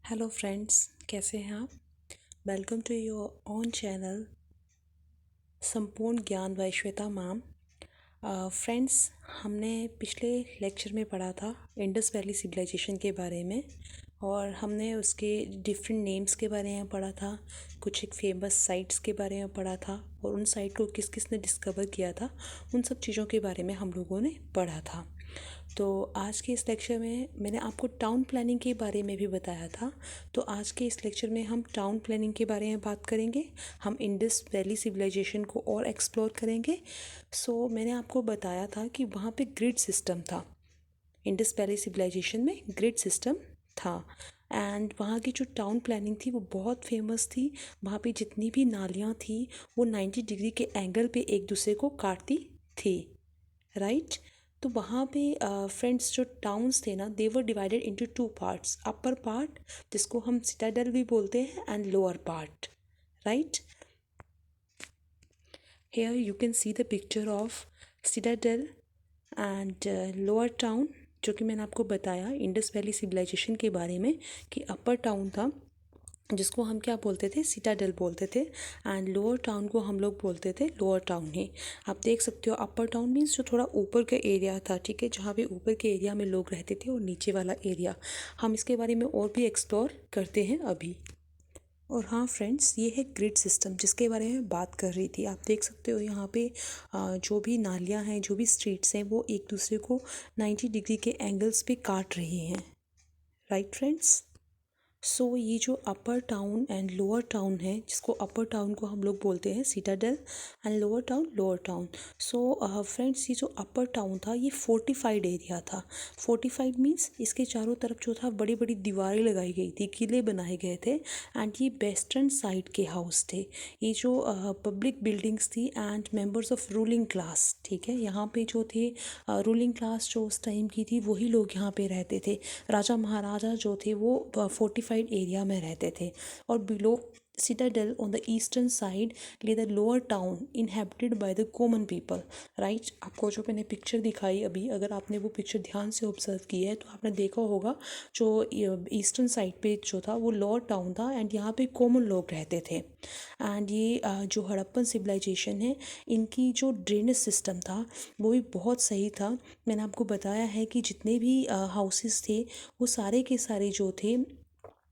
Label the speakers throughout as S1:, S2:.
S1: Hello friends, कैसे हैं आप? Welcome to your own channel Sampurna Gyan bye Shweta ma'am. Friends, हमने पिछले लेक्चर में पढ़ा था इंडस वैली सिविलाइजेशन के बारे में और हमने उसके डिफरेंट नेम्स के बारे में पढ़ा था। कुछ एक फेमस साइट्स के बारे में पढ़ा था और उन साइट को किस किस ने डिस्कवर किया था, उन सब चीज़ों के बारे में हम लोगों ने पढ़ा था। तो आज के इस लेक्चर में मैंने आपको टाउन प्लानिंग के बारे में भी बताया था। तो आज के इस लेक्चर में हम टाउन प्लानिंग के बारे में बात करेंगे। हम इंडस वैली सिविलाइजेशन को और एक्सप्लोर करेंगे। मैंने आपको बताया था कि वहाँ पे ग्रिड सिस्टम था। इंडस वैली सिविलाइजेशन में ग्रिड सिस्टम था एंड वहाँ की जो टाउन प्लानिंग थी वो बहुत फेमस थी। वहाँ पे जितनी भी नालियाँ थी वो 90 डिग्री के एंगल पे एक दूसरे को काटती थी, राइट। तो वहाँ पे फ्रेंड्स जो टाउन्स थे ना, they were divided into two parts, upper part जिसको हम सिटाडेल भी बोलते हैं and lower part, right. Here you can see the picture of citadel and lower town, जो कि मैंने आपको बताया इंडस वैली सिविलाइजेशन के बारे में कि अपर टाउन था जिसको हम क्या बोलते थे, सिटाडेल बोलते थे, एंड लोअर टाउन को हम लोग बोलते थे लोअर टाउन ही। आप देख सकते हो अपर टाउन मीन्स जो थोड़ा ऊपर का एरिया था, ठीक है, जहाँ पे ऊपर के एरिया में लोग रहते थे, और नीचे वाला एरिया हम इसके बारे में और भी एक्सप्लोर करते हैं अभी। और हाँ फ्रेंड्स, ये है ग्रिड सिस्टम जिसके बारे में बात कर रही थी। आप देख सकते हो यहाँ पे जो भी नालियाँ हैं, जो भी स्ट्रीट्स हैं, वो एक दूसरे को 90 डिग्री के एंगल्स पे काट रही हैं, राइट फ्रेंड्स। ये जो अपर टाउन एंड लोअर टाउन है, जिसको अपर टाउन को हम लोग बोलते हैं Citadel and lower town lower town. Friends, ये जो अपर टाउन था ये फोर्टिफाइड एरिया था। फोर्टिफाइड मीन्स इसके चारों तरफ जो था बड़ी बड़ी दीवारें लगाई गई थी, किले बनाए गए थे एंड ये वेस्टर्न साइड के हाउस थे। ये जो पब्लिक बिल्डिंग्स थी and members of ruling class, ठीक है, यहाँ पे जो थे रूलिंग क्लास जो उस टाइम की थी वही लोग यहाँ पे रहते थे। राजा महाराजा जो थे वो फोर्टिफाइड एरिया में रहते थे। और below citadel on the eastern side lay the lower town inhabited by the common people, right. आपको जो मैंने पिक्चर दिखाई अभी, अगर आपने वो पिक्चर ध्यान से ऑब्जर्व की है तो आपने देखा होगा जो ईस्टर्न साइड पे जो था वो लोअर टाउन था एंड यहाँ पे कॉमन लोग रहते थे। एंड ये जो हड़प्पन सिविलाइजेशन है, इनकी जो ड्रेनेज सिस्टम था वो भी बहुत सही था। मैंने आपको बताया है कि जितने भी हाउसेस थे वो सारे के सारे जो थे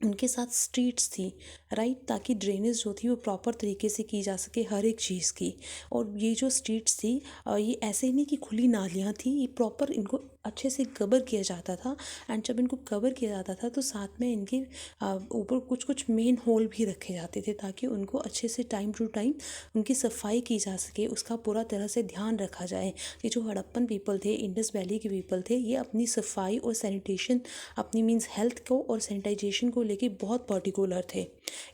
S1: उनके साथ स्ट्रीट्स थी, राइट, ताकि ड्रेनेज जो थी वो प्रॉपर तरीके से की जा सके हर एक चीज़ की। और ये जो स्ट्रीट्स थी ये ऐसे नहीं कि खुली नालियाँ थी, ये प्रॉपर इनको अच्छे से कवर किया जाता था। एंड जब इनको कवर किया जाता था तो साथ में इनके ऊपर कुछ कुछ मेन होल भी रखे जाते थे ताकि उनको अच्छे से टाइम टू टाइम उनकी सफाई की जा सके, उसका पूरा तरह से ध्यान रखा जाए। ये जो हड़प्पन पीपल थे, इंडस वैली के पीपल थे, ये अपनी सफाई और सैनिटेशन, अपनी मीन्स हेल्थ को और सैनिटाइजेशन को लेके बहुत पर्टिकुलर थे।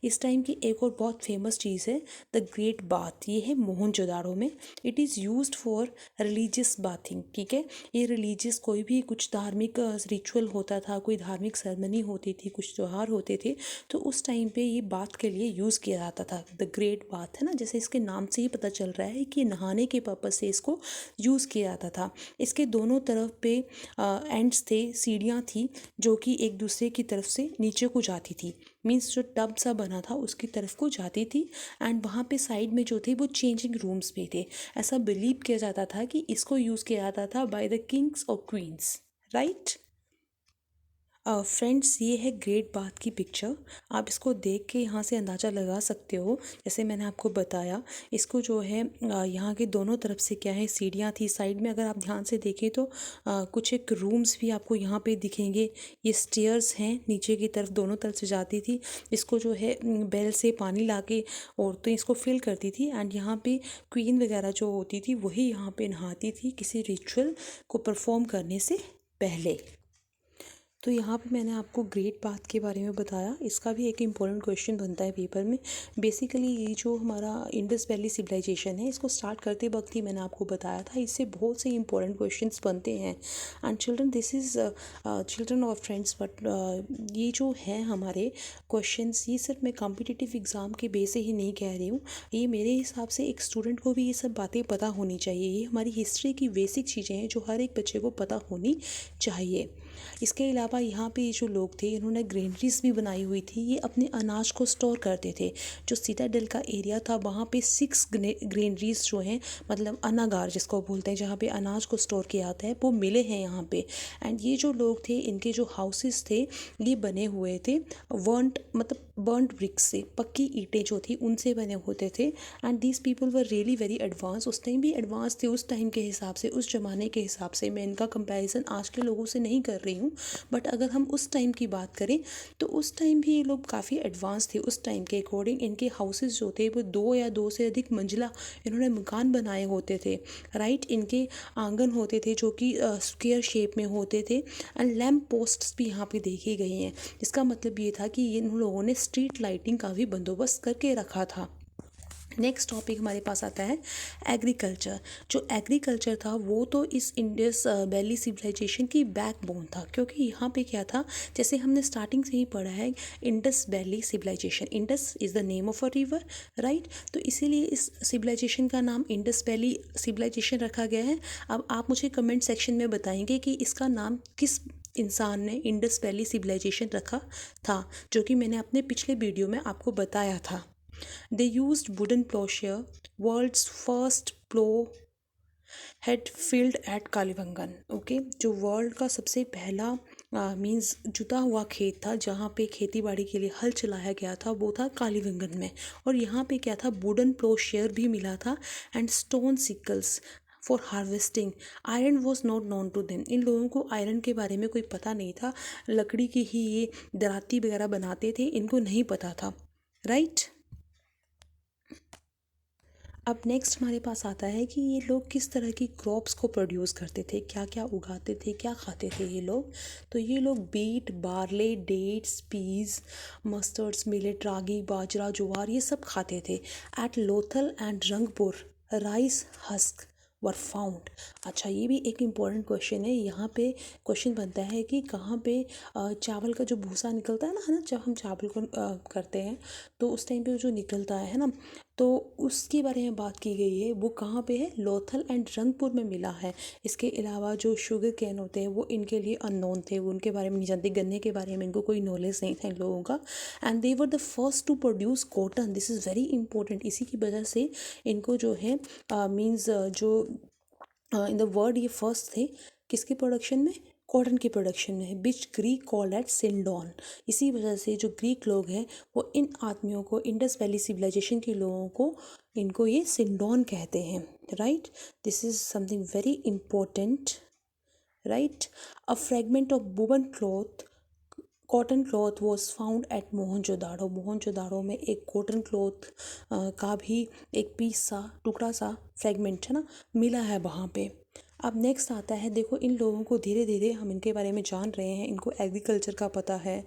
S1: इस टाइम की एक और बहुत फेमस चीज़ है द ग्रेट बाथ, ये है मोहनजोदाड़ो में। It is used for religious bathing, ठीक है। ये रिलीजियस कोई भी कुछ धार्मिक रिचुअल होता था, कोई धार्मिक सेरेमनी होती थी, कुछ त्यौहार होते थे, तो उस टाइम पे ये बाथ के लिए यूज़ किया जाता था। द ग्रेट बाथ है ना, जैसे इसके नाम से ही पता चल रहा है कि नहाने के पर्पज़ से इसको यूज़ किया जाता था। इसके दोनों तरफ पे एंड्स थे, सीढ़ियाँ थी जो कि एक दूसरे की तरफ से नीचे को जाती थी, मीन्स जो टब सा बना था उसकी तरफ को जाती थी। एंड वहाँ पे साइड में जो थे वो चेंजिंग रूम्स भी थे। ऐसा बिलीव किया जाता था कि इसको यूज़ किया जाता था बाय द किंग्स और क्वींस, राइट। फ्रेंड्स, ये है ग्रेट बाथ की पिक्चर। आप इसको देख के यहाँ से अंदाज़ा लगा सकते हो, जैसे मैंने आपको बताया, इसको जो है यहाँ के दोनों तरफ से क्या है, सीढ़ियाँ थी साइड में। अगर आप ध्यान से देखें तो कुछ एक रूम्स भी आपको यहाँ पे दिखेंगे। ये स्टेयर्स हैं नीचे की तरफ, दोनों तरफ से जाती थी। इसको जो है बेल से पानी ला के औरतें इसको फिल करती थी एंड यहाँ पे क्वीन वगैरह जो होती थी वही यहाँ पे नहाती थी किसी रिचुअल को परफॉर्म करने से पहले। तो यहाँ पे मैंने आपको ग्रेट बाथ के बारे में बताया। इसका भी एक इम्पोर्टेंट क्वेश्चन बनता है पेपर में। बेसिकली ये जो हमारा इंडस वैली सिविलाइजेशन है, इसको स्टार्ट करते वक्त ही मैंने आपको बताया था, इससे बहुत से इंपॉर्टेंट क्वेश्चंस बनते हैं। And children, this is children और फ्रेंड्स, बट ये जो है हमारे क्वेश्चंस, ये सिर्फ मैं कॉम्पिटिटिव एग्ज़ाम के बेस से ही नहीं कह रही हूँ। ये मेरे हिसाब से एक स्टूडेंट को भी ये सब बातें पता होनी चाहिए। ये हमारी हिस्ट्री की बेसिक चीज़ें हैं जो हर एक बच्चे को पता होनी चाहिए। इसके अलावा यहाँ पे ये जो लोग थे इन्होंने ग्रेनरीज भी बनाई हुई थी, ये अपने अनाज को स्टोर करते थे। जो सिटाडेल का एरिया था वहाँ पे 6 ग्रेनरीज जो हैं, मतलब अनागार जिसको बोलते हैं, जहाँ पे अनाज को स्टोर किया जाता है, वो मिले हैं यहाँ पे। एंड ये जो लोग थे इनके जो हाउसेस थे ये बने हुए थे बर्नड ब्रिक्स से, पक्की ईंटें जो थी उनसे बने होते थे। And these people were really very advance, उस टाइम भी एडवांस थे उस टाइम के हिसाब से, उस ज़माने के हिसाब से। मैं इनका कंपैरिजन आज के लोगों से नहीं कर रही हूँ, बट अगर हम उस टाइम की बात करें तो उस टाइम भी ये लोग काफ़ी एडवांस थे उस टाइम के अकॉर्डिंग। इनके हाउसेस जो थे वो 2 या 2 से अधिक मंजिला इन्होंने मकान बनाए होते थे, राइट। इनके आंगन होते थे जो कि स्क्वायर शेप में होते थे। एंड लैम्प पोस्ट्स भी यहाँ पे देखी गई हैं। इसका मतलब ये था कि इन लोगों ने स्ट्रीट लाइटिंग का भी बंदोबस्त करके रखा था। नेक्स्ट टॉपिक हमारे पास आता है एग्रीकल्चर। जो एग्रीकल्चर था वो तो इस इंडस वैली सिविलाइजेशन की बैकबोन था, क्योंकि यहाँ पे क्या था, जैसे हमने स्टार्टिंग से ही पढ़ा है, Indus Valley civilisation, Indus is the name of a river, right. तो इसीलिए इस सिविलाइजेशन का नाम इंडस वैली सिविलाइजेशन रखा गया है। अब आप मुझे कमेंट सेक्शन में बताएंगे कि इसका नाम किस इंसान ने इंडस वैली सिविलाइजेशन रखा था, जो कि मैंने अपने पिछले वीडियो में आपको बताया था। They used wooden plowshare, world's first plow had filled at Kalibangan. Okay, जो वर्ल्ड का सबसे पहला मीन्स जुता हुआ खेत था जहाँ पे खेती बाड़ी के लिए हल चलाया गया था, वो था कालीबंगन में। और यहाँ पे क्या था, वुडन प्लोशेयर भी मिला था and stone sickles for harvesting. Iron was not known to them. इन लोगों को आयरन के बारे में कोई पता नहीं था, लकड़ी की ही ये दराती वगैरह बनाते थे, इनको नहीं पता था, राइट। अब नेक्स्ट हमारे पास आता है कि ये लोग किस तरह की क्रॉप्स को प्रोड्यूस करते थे, क्या क्या उगाते थे, क्या खाते थे ये लोग। तो ये लोग beet, barley, dates, peas, mustards, millet, ragi, bajra, jowar, ये सब खाते थे। At Lothal and Rangpur rice husk were found. अच्छा, ये भी एक इम्पॉर्टेंट क्वेश्चन है। यहाँ पे क्वेश्चन बनता है कि कहाँ पे चावल का जो भूसा निकलता है ना, जब हम चावल को करते हैं तो उस टाइम पे जो निकलता है ना, तो उसके बारे में बात की गई है। वो कहाँ पे है, लोथल एंड रंगपुर में मिला है। इसके अलावा जो शुगर कैन होते हैं वो इनके लिए अननोन थे, वो उनके बारे में नहीं जानते, गन्ने के बारे में इनको कोई नॉलेज नहीं था इन लोगों का। And they were the first to produce cotton, this is very important. इसी की वजह से इनको जो है मीन्स जो इन द वर्ड ये फर्स्ट थे किसके प्रोडक्शन में, कॉटन के प्रोडक्शन में है, which Greek called it sindon. इसी वजह से जो ग्रीक लोग हैं वो इन आदमियों को, इंडस वैली सिविलाइजेशन के लोगों को, इनको ये सिंडोन कहते हैं, right. This is something very important, right. A fragment of woven cloth, cotton cloth was found at Mohenjodaro. Mohenjodaro में एक कॉटन क्लॉथ का भी एक पीस सा, टुकड़ा सा, फ्रेगमेंट है ना, मिला है वहाँ पे। अब नेक्स्ट आता है, देखो इन लोगों को धीरे धीरे हम इनके बारे में जान रहे हैं, इनको एग्रीकल्चर का पता है,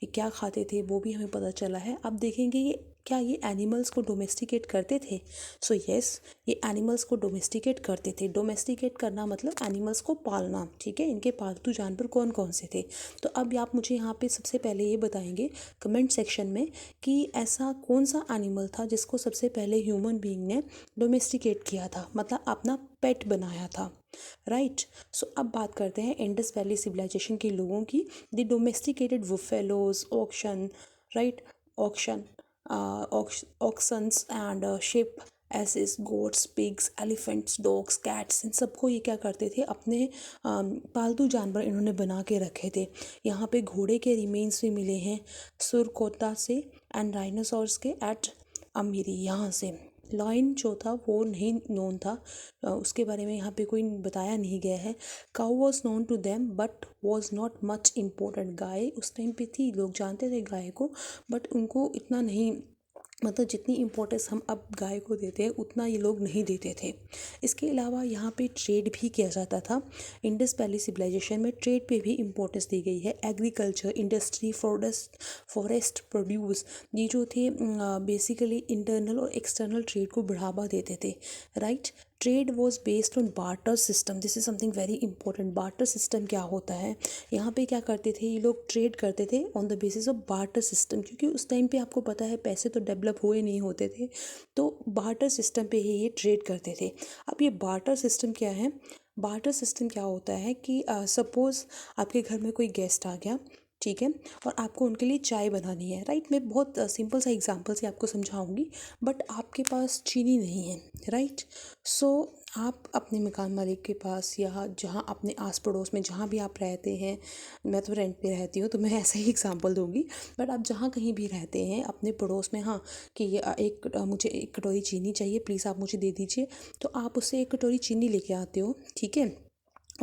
S1: ये क्या खाते थे वो भी हमें पता चला है। अब देखेंगे ये क्या ये एनिमल्स को डोमेस्टिकेट करते थे। सो यस, ये एनिमल्स को डोमेस्टिकेट करते थे। डोमेस्टिकेट करना मतलब एनिमल्स को पालना, ठीक है। इनके पालतू जानवर कौन कौन से थे, तो अब आप मुझे यहाँ पे सबसे पहले ये बताएंगे कमेंट सेक्शन में कि ऐसा कौन सा एनिमल था जिसको सबसे पहले ह्यूमन बीइंग ने डोमेस्टिकेट किया था, मतलब अपना पेट बनाया था, राइट। सो अब बात करते हैं इंडस वैली सिविलाइजेशन के लोगों की। The domesticated buffaloes, oxen, right, oxen, oxens and sheep, asses, goats, pigs, elephants, dogs, cats, इन सबको ये क्या करते थे, अपने पालतू जानवर इन्होंने बना के रखे थे। यहाँ पे घोड़े के रिमेन्स भी मिले हैं सुरकोता से एंड डायनासोर्स के एट अमीरी, यहाँ से। लॉइन जो था वो नहीं नोन था, उसके बारे में यहाँ पे कोई बताया नहीं गया है। Cow was known to them but was not much important. गाय उस टाइम पे थी, लोग जानते थे गाय को, बट उनको इतना नहीं, मतलब जितनी इम्पोर्टेंस हम अब गाय को देते हैं उतना ये लोग नहीं देते थे। इसके अलावा यहाँ पे ट्रेड भी किया जाता था। इंडस वैली सिविलाइजेशन में ट्रेड पे भी इम्पोर्टेंस दी गई है। एग्रीकल्चर, इंडस्ट्री, फॉरेस्ट प्रोड्यूस, ये जो थे बेसिकली इंटरनल और एक्सटर्नल ट्रेड को बढ़ावा देते थे, right. Trade was based on barter system, this is something very important. Barter system क्या होता है, यहाँ पे क्या करते थे ये लोग, ट्रेड करते थे on the basis of barter system, क्योंकि उस टाइम पे आपको पता है पैसे तो डेवलप हुए नहीं होते थे, तो बार्टर सिस्टम पे ही ये ट्रेड करते थे। अब ये बार्टर सिस्टम क्या है, बार्टर सिस्टम क्या होता है कि सपोज़ आपके घर में कोई गेस्ट आ गया, ठीक है, और आपको उनके लिए चाय बनानी है, राइट। मैं बहुत सिंपल सा एग्जांपल से आपको समझाऊंगी, बट आपके पास चीनी नहीं है, राइट। सो आप अपने मकान मालिक के पास या जहाँ अपने आस पड़ोस में जहाँ भी आप रहते हैं, मैं तो रेंट पे रहती हूँ तो मैं ऐसा ही एग्जांपल दूंगी, बट आप जहाँ कहीं भी रहते हैं अपने पड़ोस में, हाँ, कि ये मुझे एक कटोरी चीनी चाहिए, प्लीज़ आप मुझे दे दीजिए, तो आप उससे एक कटोरी चीनी लेके आते हो, ठीक है।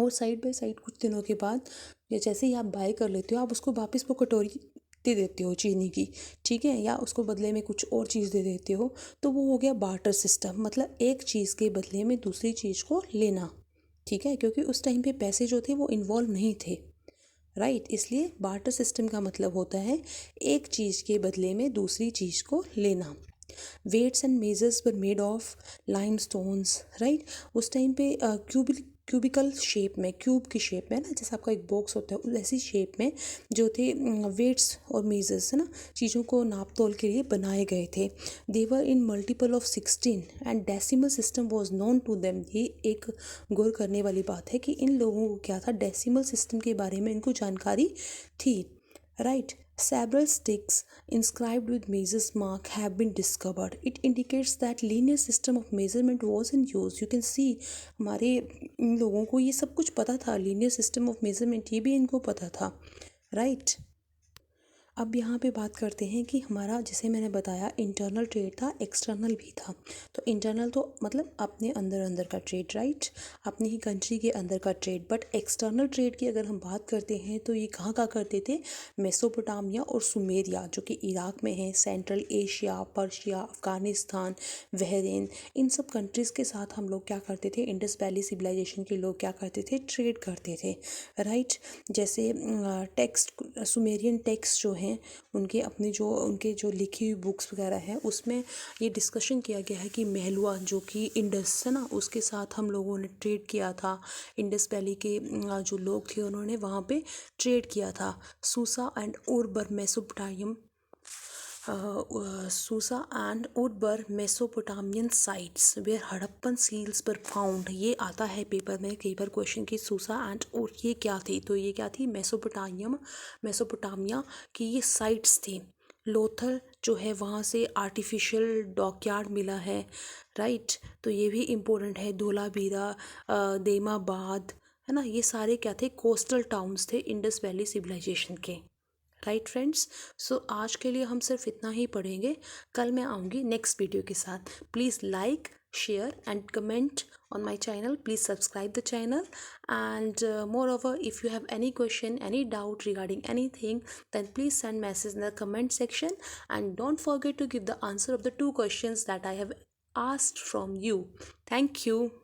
S1: और साइड बाय साइड कुछ दिनों के बाद या जैसे ही आप बाय कर लेते हो, आप उसको वापस वो कटोरी दे देते हो चीनी की, ठीक है, या उसको बदले में कुछ और चीज़ दे देते हो, तो वो हो गया बार्टर सिस्टम, मतलब एक चीज़ के बदले में दूसरी चीज़ को लेना, ठीक है, क्योंकि उस टाइम पे पैसे जो थे वो इन्वॉल्व नहीं थे, राइट। इसलिए बार्टर सिस्टम का मतलब होता है एक चीज़ के बदले में दूसरी चीज़ को लेना। Weights and measures were made of lime stones, right. उस टाइम पे क्यूबिकल शेप में, क्यूब की शेप में ना, जैसे आपका एक बॉक्स होता है उस ऐसी शेप में जो थे वेट्स और मेजर्स, है ना, चीज़ों को नाप तोल के लिए बनाए गए थे। They were in multiple of 16 and decimal system was known to them. ये एक गौर करने वाली बात है कि इन लोगों को क्या था, डेसिमल सिस्टम के बारे में इनको जानकारी थी, right. Several sticks inscribed with measures mark have been discovered. It indicates that linear system of measurement was in use. You can see हमारे इन लोगों को ये सब कुछ पता था, linear system of measurement ये भी इनको पता था, right? अब यहाँ पे बात करते हैं कि हमारा, जैसे मैंने बताया, इंटरनल ट्रेड था, एक्सटर्नल भी था। तो इंटरनल तो मतलब अपने अंदर अंदर का ट्रेड, राइट, अपनी ही कंट्री के अंदर का ट्रेड। बट एक्सटर्नल ट्रेड की अगर हम बात करते हैं तो ये कहाँ कहाँ करते थे, मेसोपोटामिया और सुमेरिया जो कि इराक में है, central Asia, Persia, Afghanistan, Bahrain, इन सब कंट्रीज़ के साथ हम लोग क्या करते थे, इंडस वैली सिविलाइजेशन के लोग क्या करते थे, ट्रेड करते थे, राइट। जैसे टेक्स्ट, सुमेरियन टेक्स्ट जो हैं उनके अपने जो उनके जो लिखी हुई बुक्स वगैरह हैं उसमें ये डिस्कशन किया गया है कि महलुआ जो कि इंडस है ना, उसके साथ हम लोगों ने ट्रेड किया था। इंडस वैली के जो लोग थे उन्होंने वहाँ पे ट्रेड किया था। सूसा एंड उर्बर मेसोपोटामियम सूसा एंड उर्बर Mesopotamian sites where Harappan seals पर फाउंड। ये आता है पेपर में कई बार क्वेश्चन की, सूसा एंड और ये क्या थी, तो ये क्या थी, मेसोपोटामिया की ये साइट्स थी। लोथल जो है वहाँ से आर्टिफिशियल डॉकयार्ड मिला है, राइट। तो ये भी इम्पोर्टेंट है। धोलावीरा, देमाबाद, है ना, ये सारे क्या थे, कोस्टल टाउन्स थे इंडस वैली सिविलाइजेशन के, राइट फ्रेंड्स। सो आज के लिए हम सिर्फ इतना ही पढ़ेंगे, कल मैं आऊँगी नेक्स्ट वीडियो के साथ। Please like, share and comment on my channel. Please subscribe the channel, and moreover, if you have any question, any doubt regarding anything, then please send message in the comment section, and don't forget to give the answer of the 2 questions that I have asked from you. Thank you.